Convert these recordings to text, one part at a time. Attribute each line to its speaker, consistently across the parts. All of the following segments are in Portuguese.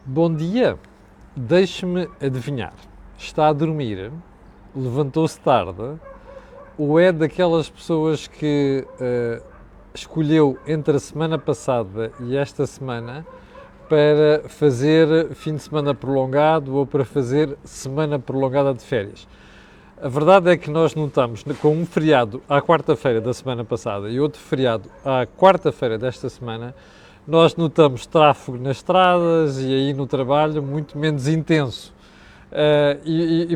Speaker 1: Bom dia, deixe-me adivinhar. Está a dormir? Levantou-se tarde? Ou é daquelas pessoas que escolheu entre a semana passada e esta semana para fazer fim de semana prolongado ou para fazer semana prolongada de férias? A verdade é que nós notamos, com um feriado à quarta-feira da semana passada e outro feriado à quarta-feira desta semana, nós notamos tráfego nas estradas e aí no trabalho muito menos intenso.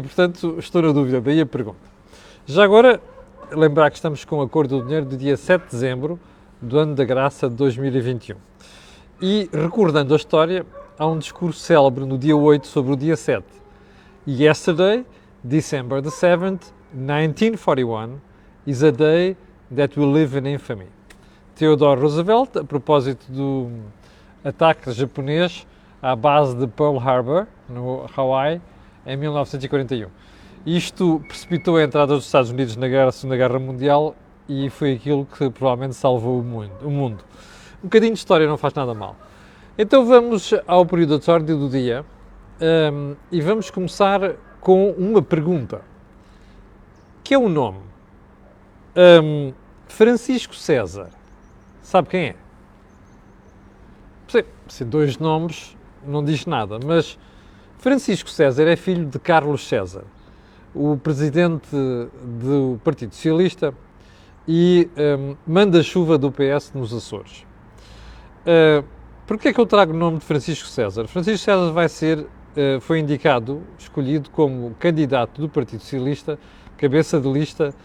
Speaker 1: Portanto, estou na dúvida, daí a pergunta. Já agora, lembrar que estamos com o Acordo do Dinheiro do dia 7 de dezembro do ano da graça de 2021. E, recordando a história, há um discurso célebre no dia 8 sobre o dia 7. Yesterday, December the 7th, 1941, is a day that will live in infamy. Theodore Roosevelt, a propósito do ataque japonês à base de Pearl Harbor, no Hawaii, em 1941. Isto precipitou a entrada dos Estados Unidos na Segunda Guerra Mundial e foi aquilo que provavelmente salvou o mundo. Um bocadinho de história não faz nada mal. Então vamos ao período de ordem do dia e vamos começar com uma pergunta. Que é o nome? Francisco César. Sabe quem é? Sim, dois nomes não diz nada, mas Francisco César é filho de Carlos César, o presidente do Partido Socialista e manda-chuva do PS nos Açores. Porquê é que eu trago o nome de Francisco César? Francisco César foi escolhido como candidato do Partido Socialista, cabeça de lista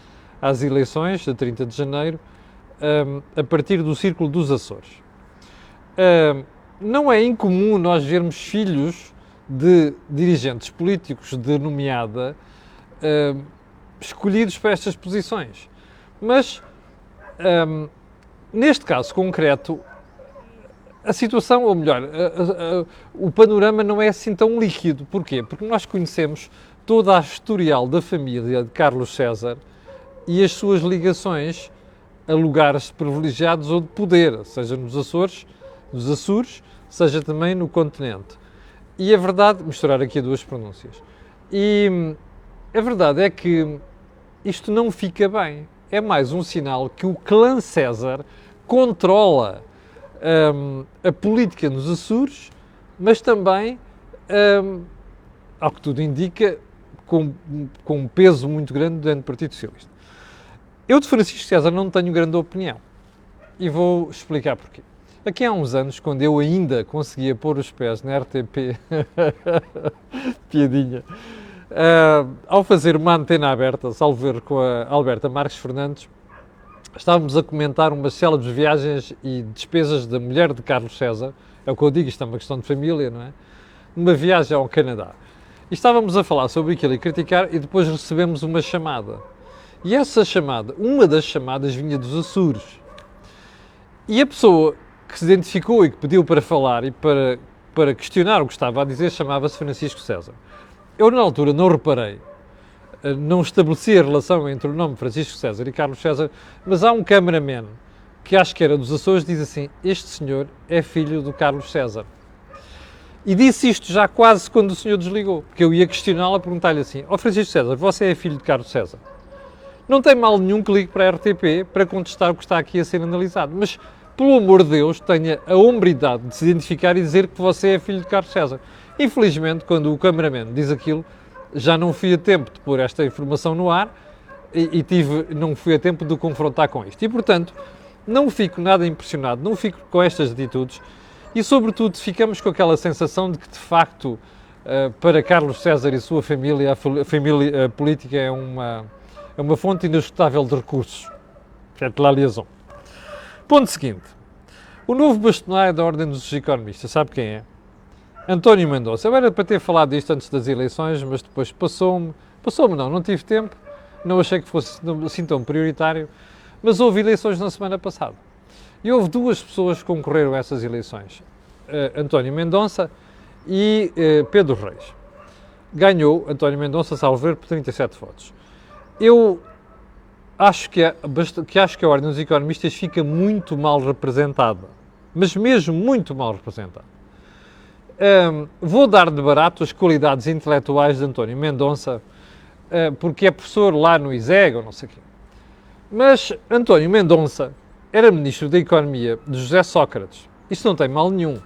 Speaker 1: às eleições de 30 de janeiro, a partir do Círculo dos Açores. Não é incomum nós vermos filhos de dirigentes políticos de nomeada escolhidos para estas posições. Mas, neste caso concreto, a situação, ou melhor, o panorama não é assim tão líquido. Porquê? Porque nós conhecemos toda a historial da família de Carlos César e as suas ligações a lugares privilegiados ou de poder, seja nos Açores, seja também no continente. E a verdade, misturar aqui duas pronúncias, e a verdade é que isto não fica bem. É mais um sinal que o clã César controla a política nos Açores, mas também, ao que tudo indica, com um peso muito grande dentro do Partido Socialista. Eu de Francisco César não tenho grande opinião e vou explicar porquê. Aqui há uns anos, quando eu ainda conseguia pôr os pés na RTP, piadinha, ao fazer uma antena aberta, salvo ver com a Alberta Marques Fernandes, estávamos a comentar umas célebres viagens e despesas da mulher de Carlos César, é o que eu digo, isto é uma questão de família, não é? Uma viagem ao Canadá. E estávamos a falar sobre aquilo e criticar e depois recebemos uma chamada. E essa chamada, uma das chamadas vinha dos Açores. E a pessoa que se identificou e que pediu para falar e para questionar o que estava a dizer chamava-se Francisco César. Eu na altura não reparei, não estabeleci a relação entre o nome Francisco César e Carlos César, mas há um cameraman que acho que era dos Açores, diz assim, este senhor é filho do Carlos César. E disse isto já quase quando o senhor desligou, porque eu ia questioná-lo a perguntar-lhe assim, Francisco César, você é filho de Carlos César? Não tem mal nenhum que ligue para a RTP para contestar o que está aqui a ser analisado, mas, pelo amor de Deus, tenha a hombridade de se identificar e dizer que você é filho de Carlos César. Infelizmente, quando o cameraman diz aquilo, já não fui a tempo de pôr esta informação no ar não fui a tempo de o confrontar com isto. E, portanto, não fico nada impressionado, não fico com estas atitudes e, sobretudo, ficamos com aquela sensação de que, de facto, para Carlos César e sua família, a política é uma fonte inesgotável de recursos. Faites la liaison. Ponto seguinte. O novo bastonário da Ordem dos Economistas, sabe quem é? António Mendonça. Eu era para ter falado disto antes das eleições, mas depois passou-me não tive tempo, não achei que fosse assim tão prioritário, mas houve eleições na semana passada. E houve duas pessoas que concorreram a essas eleições. António Mendonça e Pedro Reis. Ganhou António Mendonça, salvo ver, por 37 votos. Eu acho que a Ordem dos Economistas fica muito mal representada, mas mesmo muito mal representada. vou dar de barato as qualidades intelectuais de António Mendonça, porque é professor lá no ISEG ou não sei o quê. Mas António Mendonça era Ministro da Economia de José Sócrates. Isto não tem mal nenhum.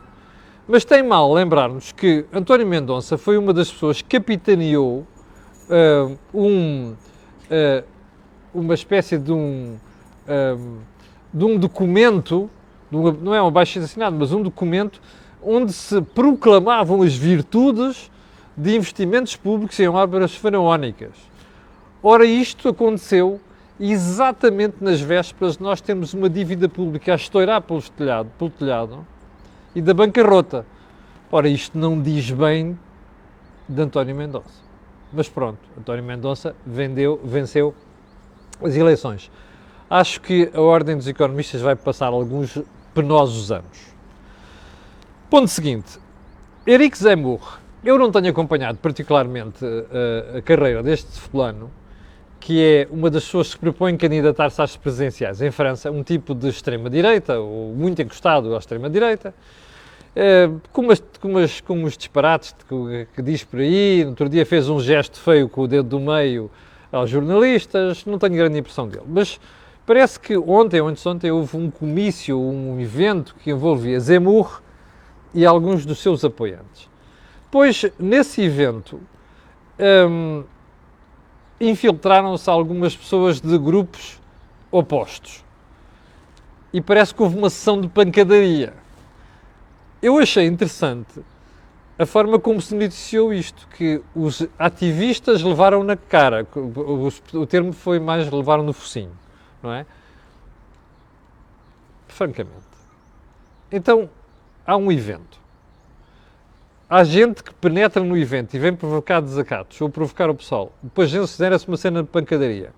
Speaker 1: Mas tem mal lembrar-nos que António Mendonça foi uma das pessoas que capitaneou uma espécie de um documento, não é um abaixo assinado, mas um documento onde se proclamavam as virtudes de investimentos públicos em obras faraónicas. Ora, isto aconteceu exatamente nas vésperas de nós termos uma dívida pública a estourar pelo telhado e da bancarrota. Ora, isto não diz bem de António Mendonça. Mas pronto, António Mendonça venceu as eleições. Acho que a Ordem dos Economistas vai passar alguns penosos anos. Ponto seguinte. Éric Zemmour. Eu não tenho acompanhado particularmente a carreira deste fulano, que é uma das pessoas que se propõe candidatar-se às presidenciais em França, um tipo de extrema-direita, ou muito encostado à extrema-direita, com uns disparates que diz por aí. No outro dia fez um gesto feio com o dedo do meio aos jornalistas, não tenho grande impressão dele. Mas parece que ontem ou antes de ontem houve um comício, um evento que envolvia Zemmour e alguns dos seus apoiantes. Pois, nesse evento, infiltraram-se algumas pessoas de grupos opostos. E parece que houve uma sessão de pancadaria. Eu achei interessante a forma como se noticiou isto, que os ativistas levaram na cara, o termo foi mais levaram no focinho, não é? Francamente. Então, há um evento. Há gente que penetra no evento e vem provocar desacatos ou provocar o pessoal. Depois genera-se uma cena de pancadaria.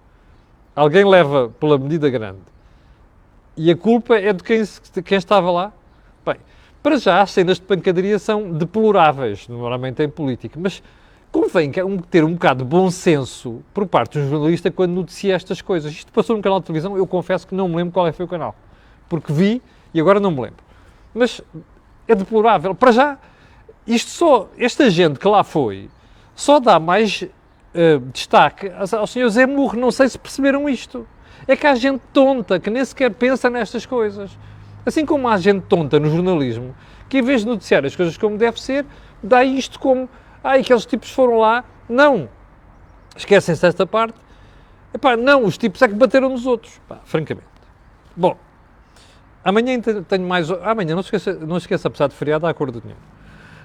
Speaker 1: Alguém leva pela medida grande. E a culpa é de quem estava lá. Bem, para já as cenas de pancadaria são deploráveis, normalmente em política. Mas convém ter um bocado de bom senso por parte de um jornalista quando noticia estas coisas. Isto passou num canal de televisão, eu confesso que não me lembro qual foi o canal. Porque vi e agora não me lembro. Mas é deplorável. Para já, esta gente que lá foi, só dá mais destaque ao Sr. Zemmour. Não sei se perceberam isto. É que há gente tonta que nem sequer pensa nestas coisas. Assim como há gente tonta no jornalismo, que em vez de noticiar as coisas como deve ser, dá isto como, aqueles tipos foram lá. Não. Esquecem-se desta parte. Não, os tipos é que bateram nos outros. Francamente. Bom, amanhã tenho mais... Amanhã, não se esqueça, apesar de feriado, há acordo nenhum.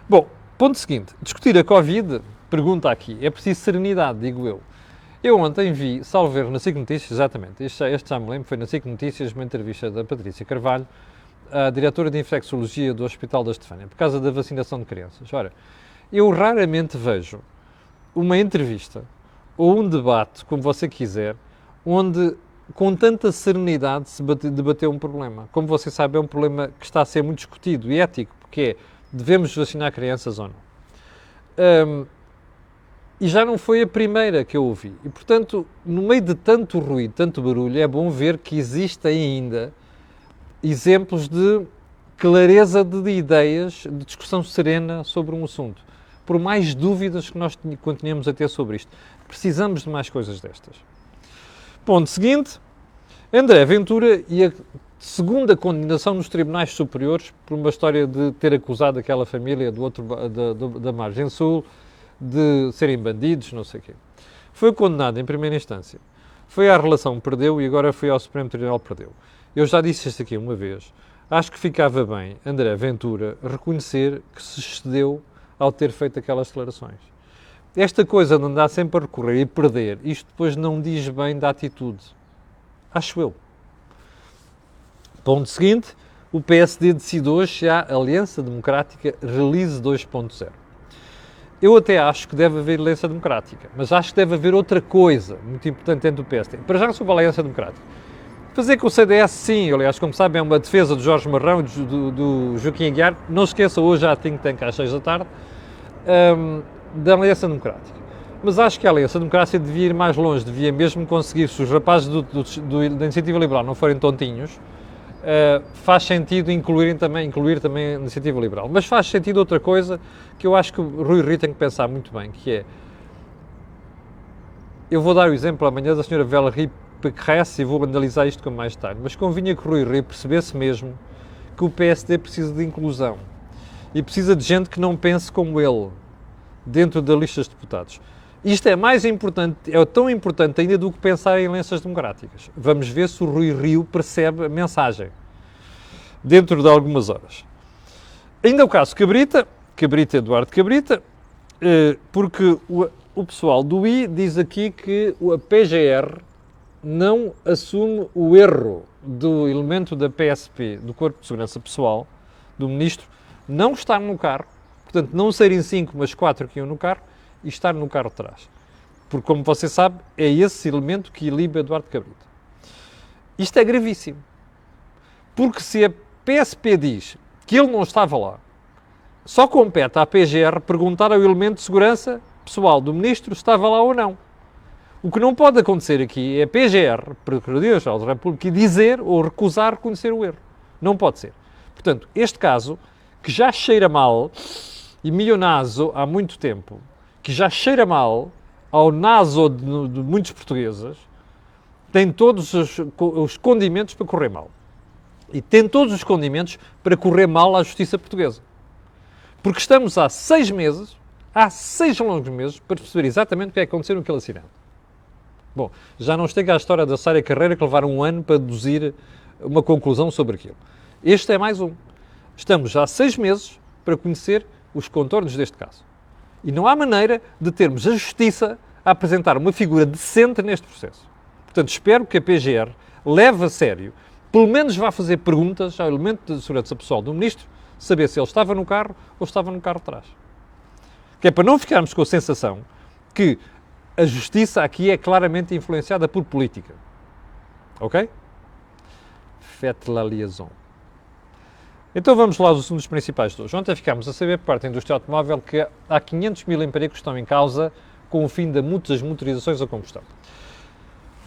Speaker 1: Bom, ponto seguinte. Discutir a Covid, pergunta aqui, é preciso serenidade, digo eu. Eu ontem vi, salvo erro, na SIC Notícias, exatamente, este já me lembro, foi na SIC Notícias, uma entrevista da Patrícia Carvalho, a diretora de Infecciologia do Hospital da Estefânia, por causa da vacinação de crianças. Ora, eu raramente vejo uma entrevista ou um debate, como você quiser, onde com tanta serenidade se debateu um problema. Como você sabe, é um problema que está a ser muito discutido e ético, porque é, devemos vacinar crianças ou não? E já não foi a primeira que eu ouvi. E, portanto, no meio de tanto ruído, tanto barulho, é bom ver que existem ainda exemplos de clareza de ideias, de discussão serena sobre um assunto. Por mais dúvidas que nós continuemos a ter sobre isto. Precisamos de mais coisas destas. Ponto seguinte. André Ventura e a segunda condenação nos tribunais superiores por uma história de ter acusado aquela família da Margem Sul de serem bandidos, não sei o quê. Foi condenado em primeira instância. Foi à relação, perdeu, e agora foi ao Supremo Tribunal, perdeu. Eu já disse isto aqui uma vez. Acho que ficava bem André Ventura reconhecer que se excedeu ao ter feito aquelas declarações. Esta coisa de andar sempre a recorrer e perder, isto depois não diz bem da atitude. Acho eu. Ponto seguinte, o PSD decide hoje se há Aliança Democrática Release 2.0. Eu até acho que deve haver Aliança Democrática, mas acho que deve haver outra coisa muito importante dentro do PSD. Para já sobre a Aliança Democrática. Fazer com o CDS, sim, aliás, como sabem, é uma defesa do Jorge Marrão e do Joaquim Aguiar. Não se esqueça, hoje há think tank às 6 da tarde, da Aliança Democrática. Mas acho que a Aliança Democrática devia ir mais longe, devia mesmo conseguir, se os rapazes da Iniciativa Liberal não forem tontinhos, faz sentido incluir também a iniciativa liberal. Mas faz sentido outra coisa que eu acho que o Rui Rio tem que pensar muito bem, que é, eu vou dar o exemplo amanhã da senhora Valérie Pécresse e vou analisar isto com mais detalhe, mas convinha que o Rui Rio percebesse mesmo que o PSD precisa de inclusão e precisa de gente que não pense como ele dentro da lista de deputados. Isto é mais importante, é tão importante ainda do que pensar em alianças democráticas. Vamos ver se o Rui Rio percebe a mensagem dentro de algumas horas. Ainda o caso Cabrita, Eduardo Cabrita, porque o pessoal do I diz aqui que a PGR não assume o erro do elemento da PSP, do Corpo de Segurança Pessoal, do Ministro, não estar no carro, portanto não serem 5, mas 4 que iam no carro, e estar no carro de trás. Porque, como você sabe, é esse elemento que ilibe Eduardo Cabrita. Isto é gravíssimo. Porque se a PSP diz que ele não estava lá, só compete à PGR perguntar ao elemento de segurança pessoal do Ministro se estava lá ou não. O que não pode acontecer aqui é a PGR, Procuradoria-Geral da República, dizer ou recusar reconhecer o erro. Não pode ser. Portanto, este caso, que já cheira mal, e mio naso há muito tempo, que já cheira mal ao naso de muitos portugueses, tem todos os condimentos para correr mal. E tem todos os condimentos para correr mal à justiça portuguesa. Porque estamos há 6 meses, há 6 longos meses, para perceber exatamente o que é que aconteceu naquele acidente. Bom, já não chega à história da Sária Carreira que levaram um ano para deduzir uma conclusão sobre aquilo. Este é mais um. Estamos há 6 meses para conhecer os contornos deste caso. E não há maneira de termos a Justiça a apresentar uma figura decente neste processo. Portanto, espero que a PGR leve a sério, pelo menos vá fazer perguntas ao elemento de segurança pessoal do Ministro, saber se ele estava no carro ou estava no carro de trás. Que é para não ficarmos com a sensação que a Justiça aqui é claramente influenciada por política. Ok? Faites la liaison. Então vamos lá aos assuntos principais de hoje. Ontem ficámos a saber por parte da indústria automóvel que há 500 mil empregos que estão em causa com o fim das motorizações a combustão.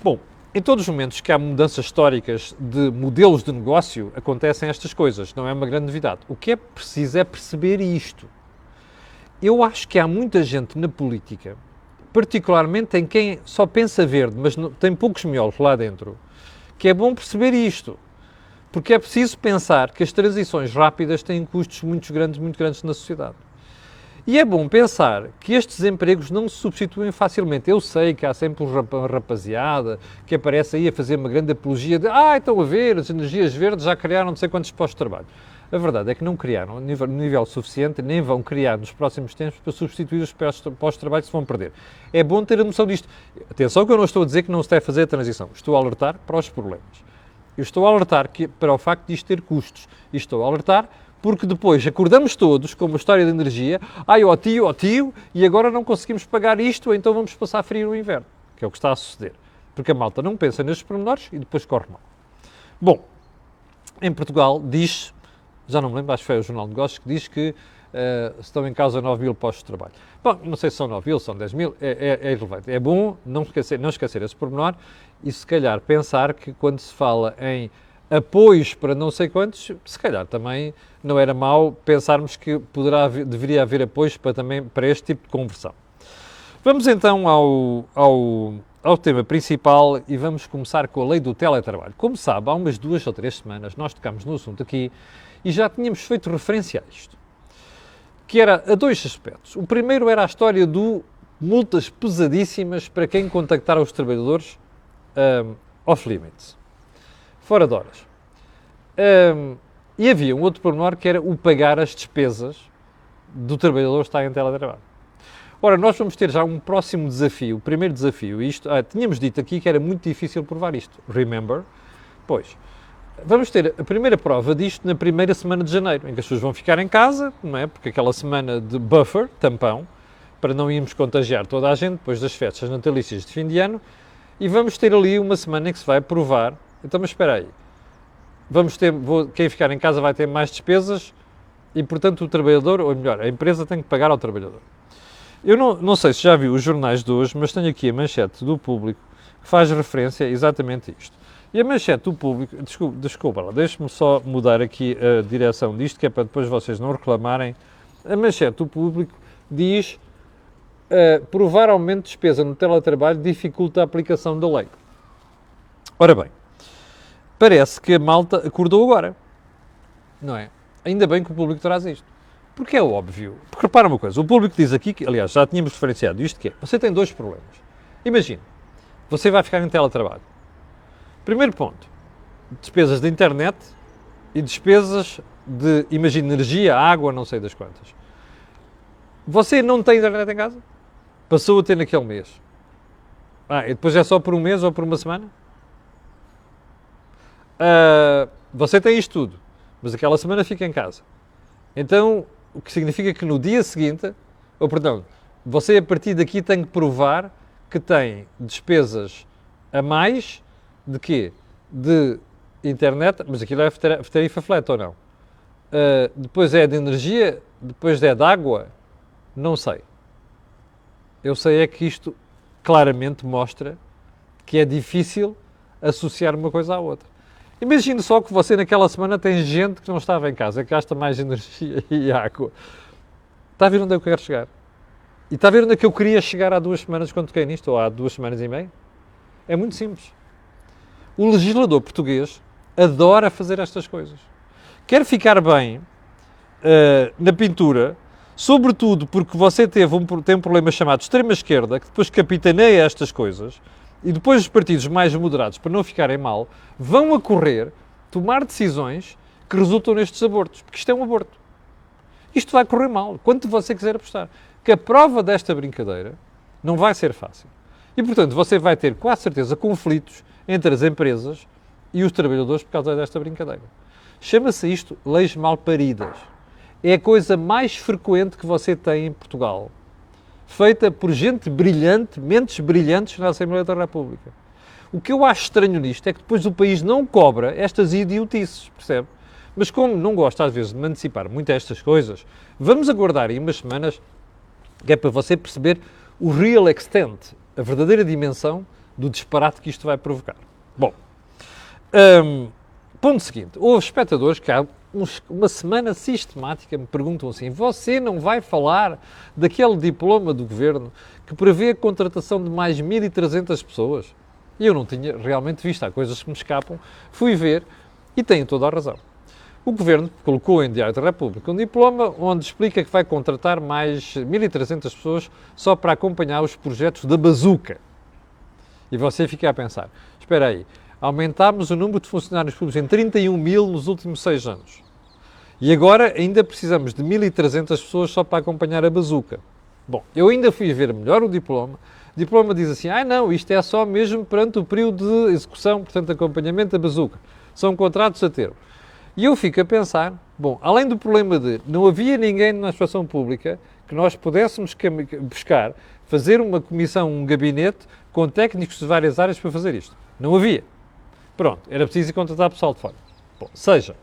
Speaker 1: Bom, em todos os momentos que há mudanças históricas de modelos de negócio, acontecem estas coisas, não é uma grande novidade. O que é preciso é perceber isto. Eu acho que há muita gente na política, particularmente em quem só pensa verde, mas tem poucos miolos lá dentro, que é bom perceber isto. Porque é preciso pensar que as transições rápidas têm custos muito grandes na sociedade. E é bom pensar que estes empregos não se substituem facilmente. Eu sei que há sempre uma rapaziada que aparece aí a fazer uma grande apologia de estão a ver, as energias verdes já criaram não sei quantos postos de trabalho. A verdade é que não criaram no nível suficiente, nem vão criar nos próximos tempos para substituir os postos de trabalho que se vão perder. É bom ter a noção disto. Atenção que eu não estou a dizer que não se deve fazer a transição. Estou a alertar para os problemas. Eu estou a alertar para o facto de isto ter custos. E estou a alertar porque depois acordamos todos com uma história de energia, ó tio, e agora não conseguimos pagar isto, então vamos passar frio no inverno, que é o que está a suceder. Porque a malta não pensa nestes pormenores e depois corre mal. Bom, em Portugal diz, já não me lembro, acho que foi o Jornal de Negócios que diz que estão em causa 9 mil postos de trabalho. Bom, não sei se são 9 mil, são 10 mil, é irrelevante. É bom não esquecer esse pormenor e se calhar pensar que quando se fala em apoios para não sei quantos, se calhar também não era mau pensarmos que deveria haver apoios para este tipo de conversão. Vamos então ao tema principal e vamos começar com a lei do teletrabalho. Como sabe, há umas 2 ou 3 semanas nós tocámos no assunto aqui e já tínhamos feito referência a isto, que era a 2 aspectos. O primeiro era a história de multas pesadíssimas para quem contactar os trabalhadores off-limits, fora de horas. E havia um outro pormenor que era o pagar as despesas do trabalhador estar em teletrabalho. Ora, nós vamos ter já um próximo desafio, o primeiro desafio, tínhamos dito aqui que era muito difícil provar isto, remember? Pois, vamos ter a primeira prova disto na primeira semana de janeiro, em que as pessoas vão ficar em casa, não é? Porque aquela semana de buffer, tampão, para não irmos contagiar toda a gente depois das festas natalícias de fim de ano, e vamos ter ali uma semana em que se vai provar. Então, mas espera aí, quem ficar em casa vai ter mais despesas e, portanto, o trabalhador, ou melhor, a empresa tem que pagar ao trabalhador. Eu não sei se já viu os jornais de hoje, mas tenho aqui a manchete do Público que faz referência a exatamente isto. E a manchete do público, desculpa lá, deixe-me só mudar aqui a direção disto, que é para depois vocês não reclamarem. A manchete do público diz: provar aumento de despesa no teletrabalho dificulta a aplicação da lei. Ora bem, parece que a malta acordou agora, não é? Ainda bem que o público traz isto. Porque é óbvio. Porque repara uma coisa, o público diz aqui, que, aliás, já tínhamos referenciado isto, que é, você tem dois problemas. Imagine, você vai ficar em teletrabalho. Primeiro ponto, despesas de internet e despesas de, imagine, energia, água, não sei das quantas. Você não tem internet em casa? Passou a ter naquele mês. E depois é só por um mês ou por uma semana? Você tem isto tudo, mas aquela semana fica em casa. Então, o que significa que no dia seguinte, você a partir daqui tem que provar que tem despesas a mais de quê? De internet, mas aquilo é tarifa flat ou não? Depois é de energia, depois é de água, não sei. Eu sei é que isto claramente mostra que é difícil associar uma coisa à outra. Imagine só que você naquela semana tem gente que não estava em casa, que gasta mais energia e água. Está a ver onde é que eu quero chegar? E está a ver onde é que eu queria chegar há 2 semanas quando toquei nisto, ou há 2 semanas e meia? É muito simples. O legislador português adora fazer estas coisas. Quer ficar bem na pintura, sobretudo porque você tem um problema chamado extrema-esquerda, que depois capitaneia estas coisas, e depois os partidos mais moderados, para não ficarem mal, vão a correr tomar decisões que resultam nestes abortos, porque isto é um aborto. Isto vai correr mal, quanto você quiser apostar. Que a prova desta brincadeira não vai ser fácil. E, portanto, você vai ter, com a certeza, conflitos entre as empresas e os trabalhadores por causa desta brincadeira. Chama-se isto leis mal paridas. É a coisa mais frequente que você tem em Portugal, feita por gente brilhante, mentes brilhantes na Assembleia da República. O que eu acho estranho nisto é que depois o país não cobra estas idiotices, percebe? Mas como não gosta às vezes de me antecipar muito a estas coisas, vamos aguardar aí umas semanas, que é para você perceber o real extent, a verdadeira dimensão do disparate que isto vai provocar. Bom, ponto seguinte, houve espectadores que há uma semana sistemática me perguntam assim: você não vai falar daquele diploma do governo que prevê a contratação de mais 1.300 pessoas? E eu não tinha realmente visto, há coisas que me escapam, fui ver e tenho toda a razão. O governo colocou em Diário da República um diploma onde explica que vai contratar mais 1.300 pessoas só para acompanhar os projetos da bazuca. E você fica a pensar, espera aí, aumentámos o número de funcionários públicos em 31 mil nos últimos 6 anos. E agora ainda precisamos de 1.300 pessoas só para acompanhar a bazuca. Bom, eu ainda fui ver melhor o diploma. O diploma diz assim, não, isto é só mesmo perante o período de execução, portanto, acompanhamento da bazuca. São contratos a termo. E eu fico a pensar, bom, além do problema de não havia ninguém na administração pública que nós pudéssemos buscar, fazer uma comissão, um gabinete com técnicos de várias áreas para fazer isto. Não havia. Pronto, era preciso contratar pessoal de fora. Bom, seja,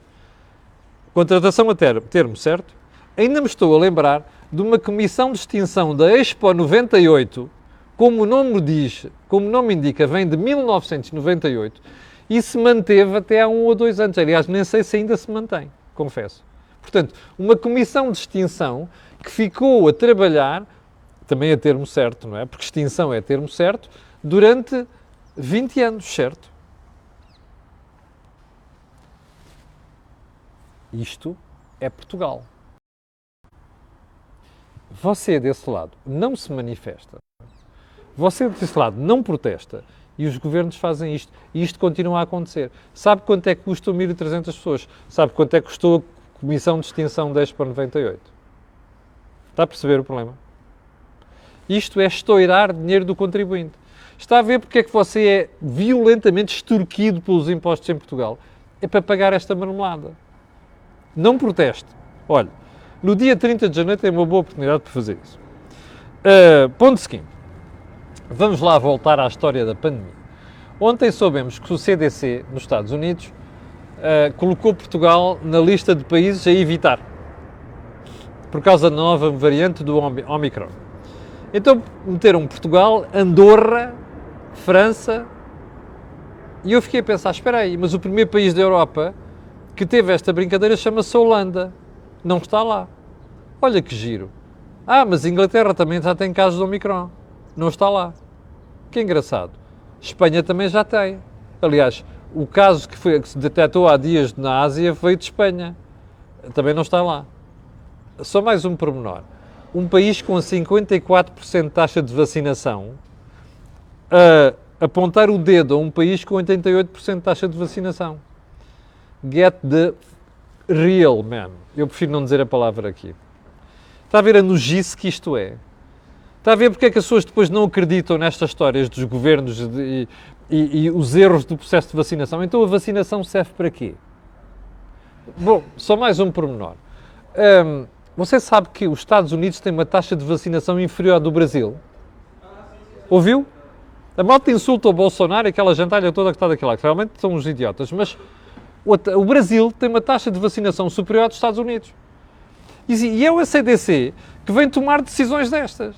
Speaker 1: contratação a termo, certo? Ainda me estou a lembrar de uma comissão de extinção da Expo 98, como o nome diz, como o nome indica, vem de 1998, e se manteve até há 1 ou 2 anos. Aliás, nem sei se ainda se mantém, confesso. Portanto, uma comissão de extinção que ficou a trabalhar, também a termo certo, não é? Porque extinção é termo certo, durante 20 anos, certo? Isto é Portugal. Você desse lado não se manifesta. Você desse lado não protesta. E os governos fazem isto. E isto continua a acontecer. Sabe quanto é que custou 1.300 pessoas? Sabe quanto é que custou a Comissão de Extinção 10 para 98? Está a perceber o problema? Isto é estourar dinheiro do contribuinte. Está a ver porque é que você é violentamente extorquido pelos impostos em Portugal? É para pagar esta marmelada. Não proteste. Olha, no dia 30 de janeiro tem uma boa oportunidade para fazer isso. Ponto seguinte. Vamos lá voltar à história da pandemia. Ontem soubemos que o CDC, nos Estados Unidos, colocou Portugal na lista de países a evitar, por causa da nova variante do Omicron. Então meteram Portugal, Andorra, França E eu fiquei a pensar, espera aí, mas o primeiro país da Europa que teve esta brincadeira chama-se Holanda. Não está lá. Olha que giro. Ah, mas a Inglaterra também já tem casos do Omicron. Não está lá. Que engraçado. Espanha também já tem. Aliás, o caso que se detectou há dias na Ásia veio de Espanha. Também não está lá. Só mais um pormenor. Um país com 54% de taxa de vacinação a apontar o dedo a um país com 88% de taxa de vacinação. Get the real, man. Eu prefiro não dizer a palavra aqui. Está a ver a nojice que isto é? Está a ver porque é que as pessoas depois não acreditam nestas histórias dos governos e os erros do processo de vacinação? Então a vacinação serve para quê? Bom, só mais um pormenor. Você sabe que os Estados Unidos têm uma taxa de vacinação inferior à do Brasil? Ouviu? A malta insulta o Bolsonaro e aquela gentalha toda que está daquele lado, que realmente são uns idiotas, mas o Brasil tem uma taxa de vacinação superior à dos Estados Unidos. E é o CDC que vem tomar decisões destas.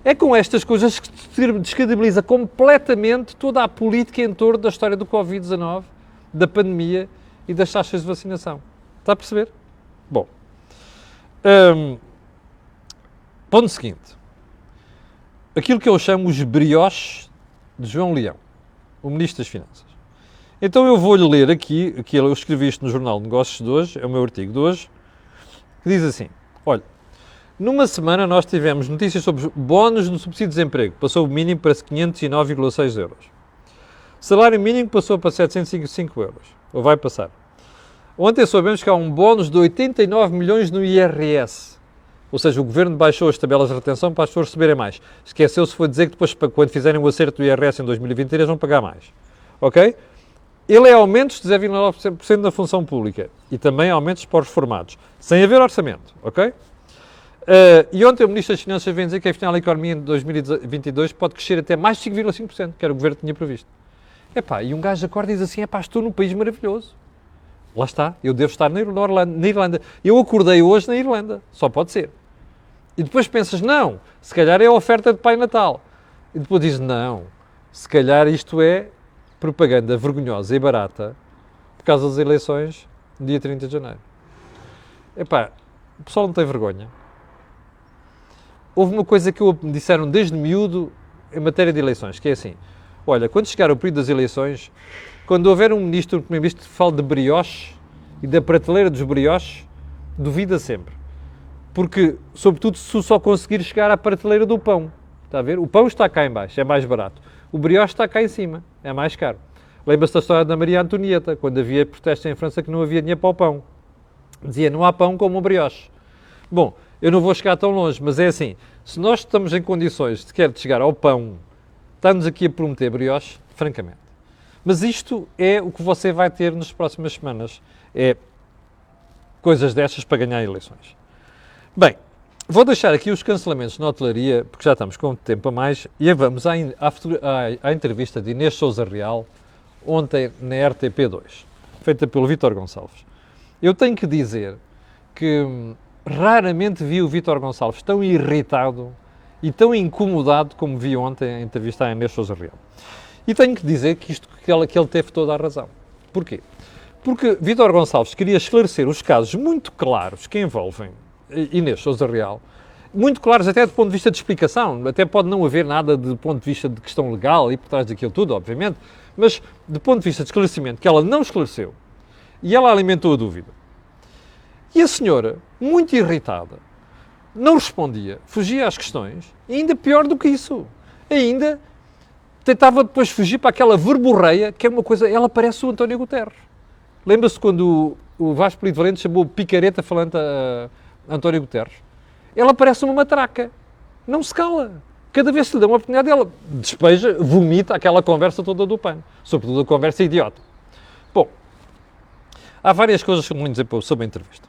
Speaker 1: É com estas coisas que se descredibiliza completamente toda a política em torno da história do Covid-19, da pandemia e das taxas de vacinação. Está a perceber? Bom. Ponto seguinte. Aquilo que eu chamo os brioches de João Leão, o Ministro das Finanças. Então eu vou-lhe ler aqui, eu escrevi isto no Jornal de Negócios de hoje, é o meu artigo de hoje, que diz assim, olha, numa semana nós tivemos notícias sobre bónus no subsídio de desemprego, passou o mínimo para 509,6 euros. Salário mínimo passou para 705 euros, ou vai passar. Ontem soubemos que há um bónus de 89 milhões no IRS. Ou seja, o Governo baixou as tabelas de retenção para as pessoas receberem mais. Esqueceu-se foi dizer que depois, quando fizerem o acerto do IRS em 2023, vão pagar mais. Ok? Ele é aumentos de 0,9% na função pública e também aumentos para os reformados, sem haver orçamento. Ok? E ontem o Ministro das Finanças veio dizer que afinal a economia em 2022 pode crescer até mais de 5,5%, que era o Governo que tinha previsto. Epá, e um gajo acorda e diz assim, epá, estou num país maravilhoso. Lá está, eu devo estar na Irlanda. Eu acordei hoje na Irlanda, só pode ser. E depois pensas, não, se calhar é a oferta de Pai Natal. E depois dizes, não, se calhar isto é propaganda vergonhosa e barata por causa das eleições no dia 30 de janeiro. Epá, o pessoal não tem vergonha. Houve uma coisa que me disseram desde miúdo em matéria de eleições, que é assim, olha, quando chegar o período das eleições, quando houver um ministro, um primeiro-ministro que fale de brioche e da prateleira dos brioches, duvida sempre. Porque, sobretudo, se só conseguir chegar à prateleira do pão. Está a ver? O pão está cá em baixo, é mais barato. O brioche está cá em cima, é mais caro. Lembra-se da história da Maria Antonieta, quando havia protestos em França que não havia dinheiro para o pão. Dizia, não há pão como um brioche. Bom, eu não vou chegar tão longe, mas é assim, se nós estamos em condições de chegar ao pão, está-nos aqui a prometer brioche, francamente. Mas isto é o que você vai ter nas próximas semanas. É coisas destas para ganhar eleições. Bem, vou deixar aqui os cancelamentos na hotelaria, porque já estamos com tempo a mais, e vamos à entrevista de Inês Sousa Real, ontem na RTP2, feita pelo Vítor Gonçalves. Eu tenho que dizer que raramente vi o Vítor Gonçalves tão irritado e tão incomodado como vi ontem a entrevista à Inês Sousa Real. E tenho que dizer que ele teve toda a razão. Porquê? Porque Vítor Gonçalves queria esclarecer os casos muito claros que envolvem Inês Sousa Real, muito claros até do ponto de vista de explicação, até pode não haver nada do ponto de vista de questão legal e por trás daquilo tudo, obviamente, mas do ponto de vista de esclarecimento, que ela não esclareceu, e ela alimentou a dúvida. E a senhora, muito irritada, não respondia, fugia às questões, e ainda pior do que isso, ainda tentava depois fugir para aquela verborreia, que é uma coisa, ela parece o António Guterres. Lembra-se quando o Vasco Polito Valente chamou picareta falante a António Guterres? Ela parece uma matraca, não se cala. Cada vez que lhe dá uma oportunidade, ela despeja, vomita aquela conversa toda do PAN, sobretudo a conversa idiota. Bom, há várias coisas que me dizer sobre a entrevista.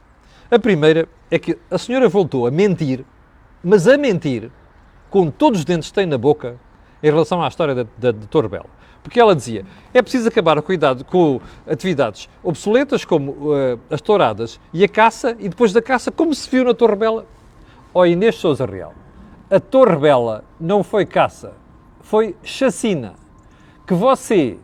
Speaker 1: A primeira é que a senhora voltou a mentir, mas a mentir, com todos os dentes que tem na boca, em relação à história da Torre Bela. Porque ela dizia, é preciso acabar com atividades obsoletas como as touradas e a caça, e depois da caça, como se viu na Torre Bela. Ó Inês Sousa Real, a Torre Bela não foi caça, foi chacina. Que você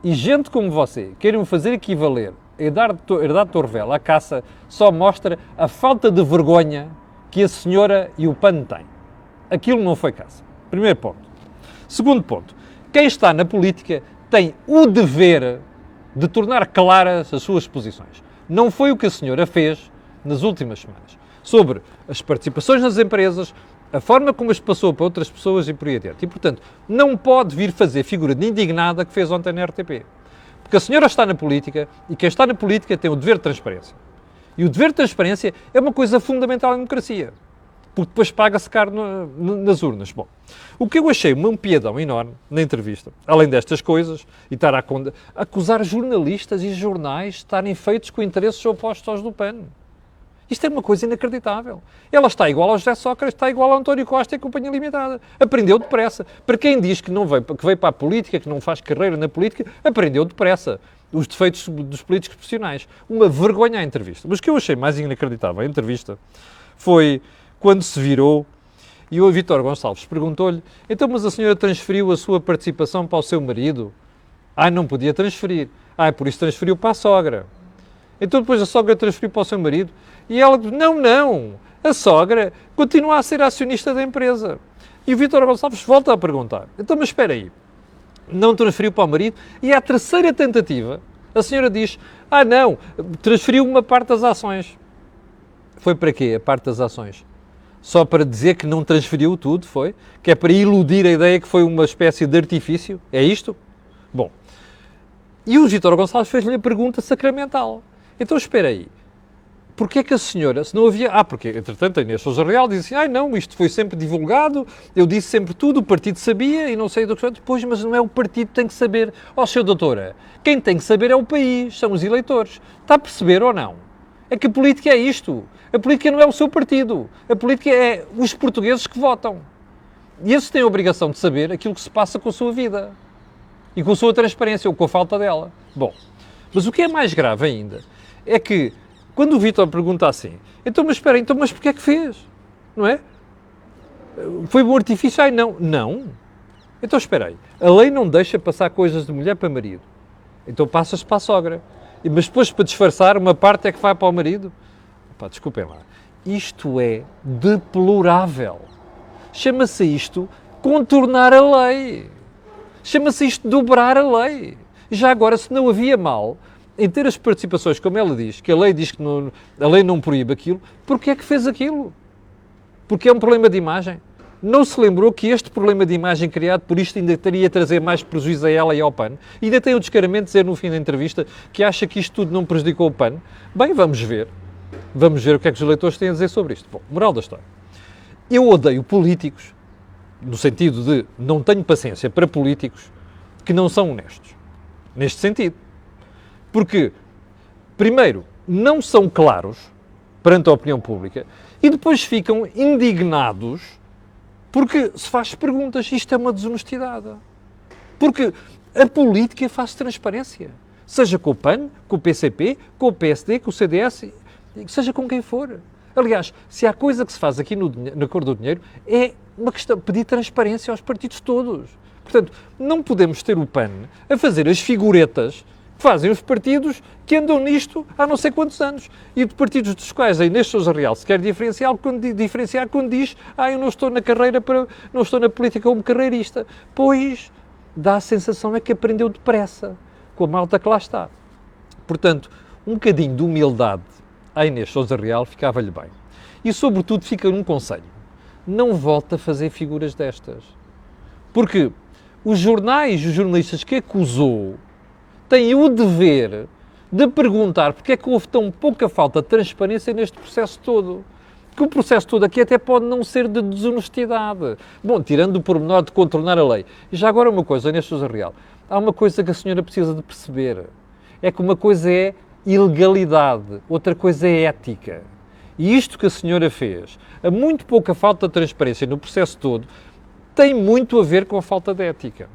Speaker 1: e gente como você queiram fazer equivaler a herdade de Torvel à caça só mostra a falta de vergonha que a senhora e o PAN têm. Aquilo não foi caça. Primeiro ponto. Segundo ponto. Quem está na política tem o dever de tornar claras as suas posições. Não foi o que a senhora fez nas últimas semanas. Sobre as participações nas empresas, a forma como as passou para outras pessoas e por aí adiante. E, portanto, não pode vir fazer figura de indignada que fez ontem na RTP. Porque a senhora está na política e quem está na política tem o dever de transparência. E o dever de transparência é uma coisa fundamental na democracia. Porque depois paga-se caro nas urnas. Bom, o que eu achei um piadão enorme na entrevista, além destas coisas, e estar a acusar jornalistas e jornais de estarem feitos com interesses opostos aos do PAN. Isto é uma coisa inacreditável. Ela está igual ao José Sócrates, está igual ao António Costa e a Companhia Limitada. Aprendeu depressa. Para quem diz que que veio para a política, que não faz carreira na política, aprendeu depressa os defeitos dos políticos profissionais. Uma vergonha à entrevista. Mas o que eu achei mais inacreditável à entrevista foi quando se virou e o Vítor Gonçalves perguntou-lhe: então, mas a senhora transferiu a sua participação para o seu marido? Não podia transferir. Por isso transferiu para a sogra. Então depois a sogra transferiu para o seu marido? E ela disse: não, a sogra continua a ser acionista da empresa. E o Vítor Gonçalves volta a perguntar: então, mas espera aí, não transferiu para o marido? E à terceira tentativa, a senhora diz: não, transferiu uma parte das ações. Foi para quê a parte das ações? Só para dizer que não transferiu tudo, foi? Que é para iludir a ideia que foi uma espécie de artifício? É isto? Bom, e o Vítor Gonçalves fez-lhe a pergunta sacramental. Então, espera aí, porquê é que a senhora, se não havia... porque, entretanto, a Inês Sousa Real disse assim: não, isto foi sempre divulgado, eu disse sempre tudo, o partido sabia e não sei do que... Depois, mas não é o partido que tem que saber. Senhor doutora, quem tem que saber é o país, são os eleitores. Está a perceber ou não? É que a política é isto. A política não é o seu partido. A política é os portugueses que votam. E esses têm a obrigação de saber aquilo que se passa com a sua vida. E com a sua transparência, ou com a falta dela. Bom, mas o que é mais grave ainda é que, quando o Vítor pergunta assim: então, mas espera, mas porquê é que fez? Não é? Foi bom artifício? Não. Não. Então, espera aí. A lei não deixa passar coisas de mulher para marido. Então passa-se para a sogra. Mas depois, para disfarçar, uma parte é que vai para o marido. Desculpem lá. Isto é deplorável. Chama-se isto contornar a lei. Chama-se isto dobrar a lei. Já agora, se não havia mal em ter as participações, como ela diz, que a lei diz que a lei não proíbe aquilo, porquê é que fez aquilo? Porque é um problema de imagem. Não se lembrou que este problema de imagem criado por isto ainda teria a trazer mais prejuízo a ela e ao PAN? E ainda tem o descaramento de dizer no fim da entrevista que acha que isto tudo não prejudicou o PAN? Bem, vamos ver. Vamos ver o que é que os eleitores têm a dizer sobre isto. Bom, moral da história. Eu odeio políticos, no sentido de não tenho paciência para políticos que não são honestos. Neste sentido. Porque, primeiro, não são claros perante a opinião pública e depois ficam indignados porque se faz perguntas. Isto é uma desonestidade. Porque a política faz transparência. Seja com o PAN, com o PCP, com o PSD, com o CDS, seja com quem for. Aliás, se há coisa que se faz aqui na cor do dinheiro, é uma questão, pedir transparência aos partidos todos. Portanto, não podemos ter o PAN a fazer as figuretas que fazem os partidos que andam nisto há não sei quantos anos. E de partidos dos quais a Inês Sousa Real se quer diferenciar quando diz: eu não estou na carreira, não estou na política como carreirista. Pois, dá a sensação é que aprendeu depressa com a malta que lá está. Portanto, um bocadinho de humildade à Inês Sousa Real ficava-lhe bem. E, sobretudo, fica num conselho: não volte a fazer figuras destas. Porque os jornais, os jornalistas que acusou, têm o dever de perguntar porque é que houve tão pouca falta de transparência neste processo todo. Que o processo todo aqui até pode não ser de desonestidade. Bom, tirando o pormenor de contornar a lei. E já agora uma coisa, Inês Sousa Real, há uma coisa que a senhora precisa de perceber. É que uma coisa é ilegalidade, outra coisa é ética. E isto que a senhora fez, a muito pouca falta de transparência no processo todo, tem muito a ver com a falta de ética.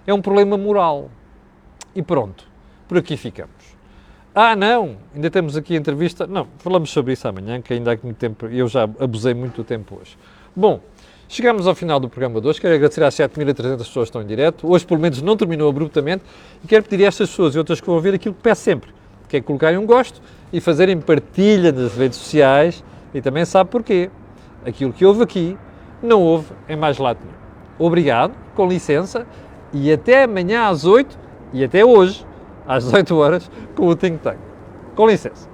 Speaker 1: É um problema moral. E pronto, por aqui ficamos. Não, ainda temos aqui a entrevista. Não, falamos sobre isso amanhã, que ainda há muito tempo, eu já abusei muito do tempo hoje. Bom, chegamos ao final do programa de hoje. Quero agradecer às 7.300 pessoas que estão em direto. Hoje, pelo menos, não terminou abruptamente. E quero pedir a estas pessoas e outras que vão ouvir aquilo que peço sempre, que é colocarem um gosto e fazerem partilha nas redes sociais. E também sabe porquê. Aquilo que houve aqui, não houve em mais lado nenhum. Obrigado, com licença, e até amanhã às 8 e até hoje, às 18 horas, com o Think Tank. Com licença.